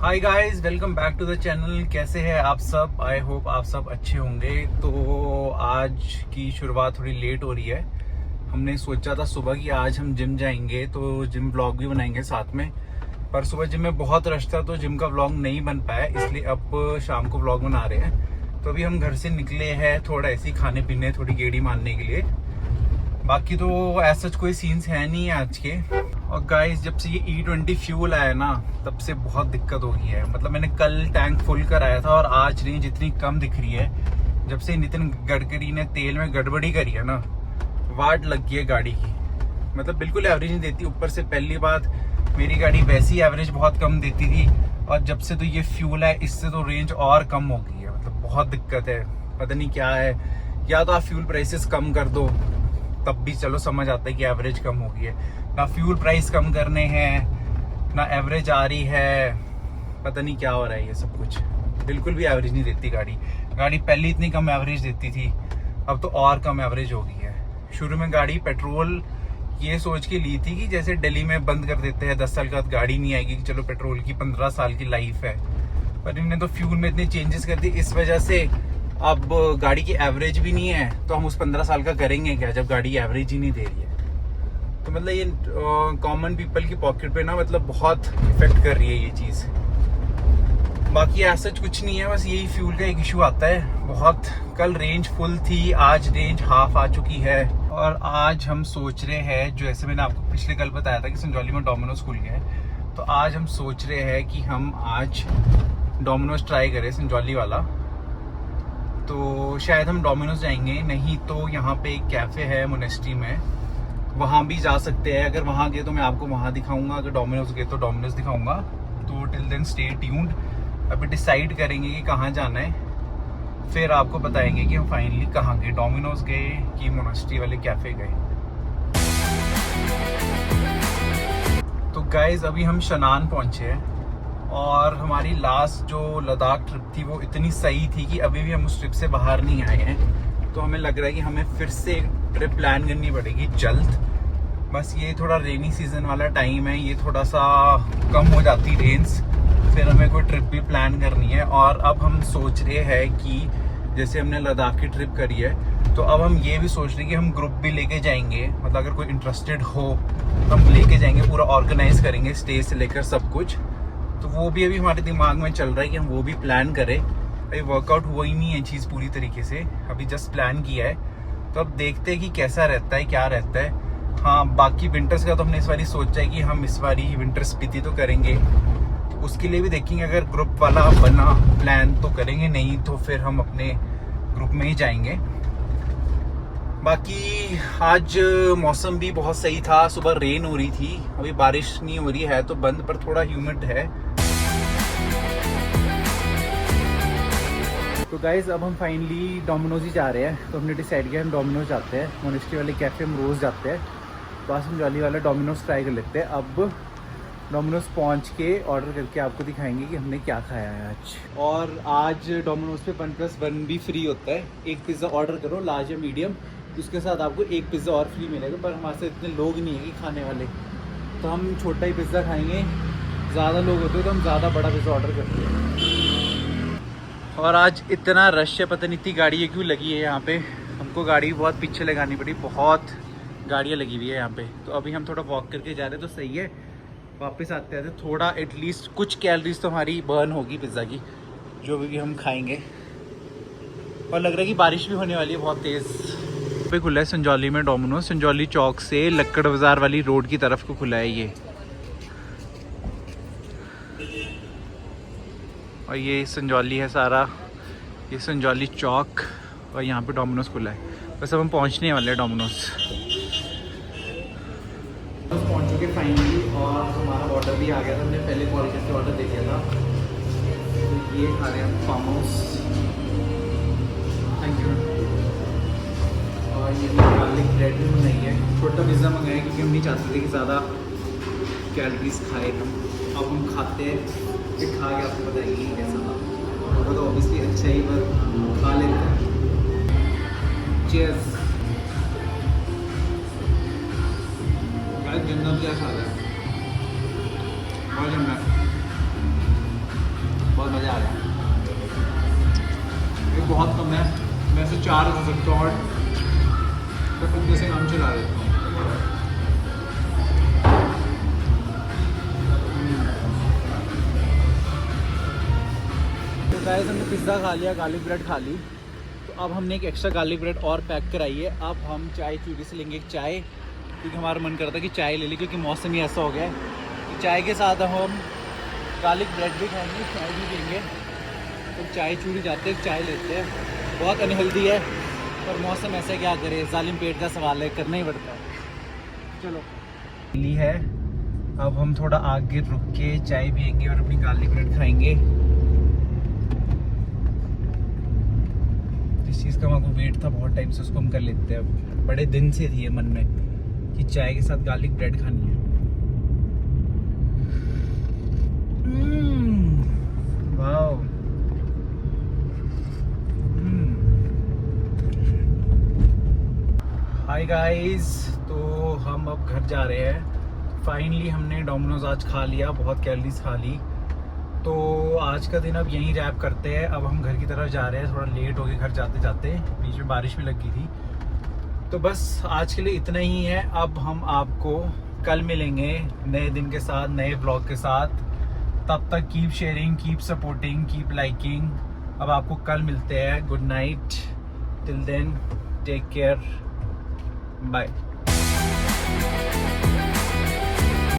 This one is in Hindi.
Hi guys, welcome back to the channel. कैसे हैं आप सब? आई होप आप सब अच्छे होंगे। तो आज की शुरुआत थोड़ी लेट हो रही है। हमने सोचा था सुबह कि आज हम जिम जाएंगे, तो जिम व्लॉग भी बनाएंगे साथ में। पर सुबह जिम में बहुत रश था तो जिम का व्लॉग नहीं बन पाया, इसलिए अब शाम को व्लॉग बना रहे हैं। तो अभी हम घर से निकले हैं थोड़ा ऐसे ही खाने पीने, थोड़ी गेड़ी मारने के लिए। बाकी तो ऐसा कोई सीन्स है नहीं आज के। और गाइस, जब से ये E20 फ्यूल आया ना, तब से बहुत दिक्कत हो गई है। मतलब मैंने कल टैंक फुल कराया था और आज रेंज इतनी कम दिख रही है। जब से नितिन गडकरी ने तेल में गड़बड़ी करी है ना, वाट लग गई है गाड़ी की। मतलब बिल्कुल एवरेज नहीं देती। ऊपर से पहली बात, मेरी गाड़ी वैसी एवरेज बहुत कम देती थी, और जब से तो ये फ्यूल है इससे तो रेंज और कम हो गई है। मतलब बहुत दिक्कत है, पता नहीं क्या है। या तो आप फ्यूल प्राइसेस कम कर दो, तब भी चलो समझ आता है कि एवरेज कम हो गई है। ना फ्यूल प्राइस कम करने हैं, ना एवरेज आ रही है। पता नहीं क्या हो रहा है ये सब कुछ। बिल्कुल भी एवरेज नहीं देती गाड़ी। गाड़ी पहले इतनी कम एवरेज देती थी, अब तो और कम एवरेज हो गई है। शुरू में गाड़ी पेट्रोल ये सोच के ली थी कि जैसे दिल्ली में बंद कर देते हैं 10 साल के बाद गाड़ी नहीं आएगी, कि चलो पेट्रोल की 15 साल की लाइफ है। पर इन्होंने तो फ्यूल में इतने चेंजेस कर दिए, इस वजह से अब गाड़ी की एवरेज भी नहीं है। तो हम उस 15 साल का करेंगे क्या जब गाड़ी एवरेज ही नहीं दे रही है। तो मतलब ये कॉमन पीपल की पॉकेट पे ना, मतलब बहुत इफेक्ट कर रही है ये चीज़। बाकी ऐसा कुछ नहीं है, बस यही फ्यूल का एक इशू आता है बहुत। कल रेंज फुल थी, आज रेंज हाफ आ चुकी है। और आज हम सोच रहे हैं, जो ऐसे मैंने आपको पिछले कल बताया था कि संजौली में डोमिनोज खुल गया है, तो आज हम सोच रहे हैं कि हम आज डोमिनोज ट्राई करें, संजौली वाला। तो शायद हम डोमिनोज जाएंगे, नहीं तो यहाँ पे एक कैफ़े है मोनेस्ट्री में, वहाँ भी जा सकते हैं। अगर वहाँ गए तो मैं आपको वहाँ दिखाऊंगा, अगर डोमिनोज गए तो डोमिनोज दिखाऊंगा। तो टिल देन स्टे ट्यून्ड। अभी डिसाइड करेंगे कि कहाँ जाना है, फिर आपको बताएंगे कि हम फाइनली कहाँ गए, डोमिनोज गए कि मोनेस्ट्री वाले कैफ़े गए। तो गाइज, अभी हम शनान पहुँचे हैं, और हमारी लास्ट जो लद्दाख ट्रिप थी वो इतनी सही थी कि अभी भी हम उस ट्रिप से बाहर नहीं आए हैं। तो हमें लग रहा है कि हमें फिर से एक ट्रिप प्लान करनी पड़ेगी जल्द। बस ये थोड़ा रेनी सीजन वाला टाइम है, ये थोड़ा सा कम हो जाती रेंज, फिर हमें कोई ट्रिप भी प्लान करनी है। और अब हम सोच रहे हैं कि जैसे हमने लद्दाख की ट्रिप करी है, तो अब हम ये भी सोच रहे हैं कि हम ग्रुप भी लेके जाएंगे। मतलब अगर कोई इंटरेस्टेड हो तो हम लेके जाएंगे, पूरा ऑर्गेनाइज करेंगे स्टे से लेकर सब कुछ। तो वो भी अभी हमारे दिमाग में चल रहा है कि हम वो भी प्लान करें। अभी वर्कआउट हुआ ही नहीं है चीज़ पूरी तरीके से, अभी जस्ट प्लान किया है। तो अब देखते हैं कि कैसा रहता है, क्या रहता है। हाँ, बाकी विंटर्स का तो हमने इस बारी सोचा है कि हम इस बारी विंटर स्पीति तो करेंगे। तो उसके लिए भी देखेंगे, अगर ग्रुप वाला बना प्लान तो करेंगे, नहीं तो फिर हम अपने ग्रुप में ही जाएंगे। बाकी आज मौसम भी बहुत सही था, सुबह रेन हो रही थी, अभी बारिश नहीं हो रही है तो बंद, पर थोड़ा ह्यूमिड है। तो गाइज, अब हम फाइनली डोमिनोज ही जा रहे हैं। तो हमने डिसाइड किया हम डोमिनोज जाते हैं, मोनेस्ट्री वाले कैफ़े हम रोज़ जाते हैं, तो आज हम संजौली वाला डोमिनोज ट्राई कर लेते हैं। अब डोमिनोज पहुंच के ऑर्डर करके आपको दिखाएंगे कि हमने क्या खाया है आज। और आज डोमिनोज पे 1+1 भी फ्री होता है। एक पिज़्ज़ा ऑर्डर करो, लार्ज या मीडियम, उसके साथ आपको एक पिज़्ज़ा और फ्री मिलेगा। पर हमारे से इतने लोग नहीं है कि खाने वाले, तो हम छोटा ही पिज़्ज़ा खाएंगे। ज़्यादा लोग होते हैं तो हम ज़्यादा बड़ा पिज़्ज़ा ऑर्डर करते हैं। और आज इतना रश है, पता नहीं इतनी गाड़ियाँ क्यों लगी है यहाँ पे। हमको गाड़ी बहुत पीछे लगानी पड़ी, बहुत गाड़ियाँ लगी हुई है यहाँ पे। तो अभी हम थोड़ा वॉक करके जा रहे हैं, तो सही है। वापस आते आते थोड़ा एटलीस्ट कुछ कैलोरीज तो हमारी बर्न होगी पिज़्ज़ा की, जो भी हम खाएंगे। और लग रहा है कि बारिश भी होने वाली है बहुत तेज़। पे खुला है संजौली में डोमिनोज, संजौली चौक से लक्कड़ बाज़ार वाली रोड की तरफ को खुला है ये। और ये संजौली है सारा, ये संजौली चौक, और यहाँ पे डोमिनोज खुला है। बस अब हम पहुँचने वाले हैं डोमिनोज। पहुँच चुके फाइनली, और हमारा ऑर्डर भी आ गया था। हमने पहले कॉल करके ऑर्डर दे दिया था। तो ये खा रहे हैं फार्म हाउस, थैंक यू। और ये गार्लिक ब्रेड भी मंगाई है, छोटा पिज़्ज़ा मंगाया क्योंकि हम नहीं चाहते थे कि ज़्यादा कैलोरीज खाए हम। अब हम खाते हैं, फिर खा के आपको बताएंगे कि कैसा था। वो तो ऑब्वियसली अच्छा ही, पर खा लेते हैं। चीयर्स। जन्नत क्या खा रहा है, और जन्नत बहुत कम है, मैं से 4 खा सकता हूँ और तो कुत्ते से काम चला देता हूँ। तो गाइस हमने पिज़्ज़ा खा लिया, गार्लिक ब्रेड खा ली, तो अब हमने एक एक्स्ट्रा गार्लिक ब्रेड और पैक कराई है। अब हम चाय चूड़ी से लेंगे एक चाय, क्योंकि हमारा मन करता है कि चाय ले लें, क्योंकि मौसम ही ऐसा हो गया है कि चाय के साथ हम गार्लिक ब्रेड भी खाएंगे, चाय भी लेंगे। तो चाय चूड़ी जाते हैं, चाय लेते हैं। बहुत अनहेल्दी है पर मौसम ऐसा, क्या करे, जालिम पेट का सवाल है, करना ही पड़ता है। चलो ली है, अब हम थोड़ा आगे रुक के चाय पियेंगे और अपनी गार्लिक ब्रेड खाएंगे। जिस चीज़ का हमारे को वेट था बहुत टाइम से, उसको हम कर लेते हैं। अब बड़े दिन से थी मन में कि चाय के साथ गार्लिक ब्रेड खानी है। वाओ। हाय गाइस, तो हम अब घर जा रहे हैं। फाइनली हमने डोमिनोज आज खा लिया, बहुत कैलोरीज खा ली। तो आज का दिन अब यहीं रैप करते हैं। अब हम घर की तरफ जा रहे हैं, थोड़ा लेट हो गए घर जाते जाते, बीच में बारिश भी लगी थी। तो बस आज के लिए इतना ही है। अब हम आपको कल मिलेंगे नए दिन के साथ, नए ब्लॉग के साथ। तब तक keep sharing, keep supporting, keep liking. अब आपको कल मिलते हैं। Good night, till then take care, bye.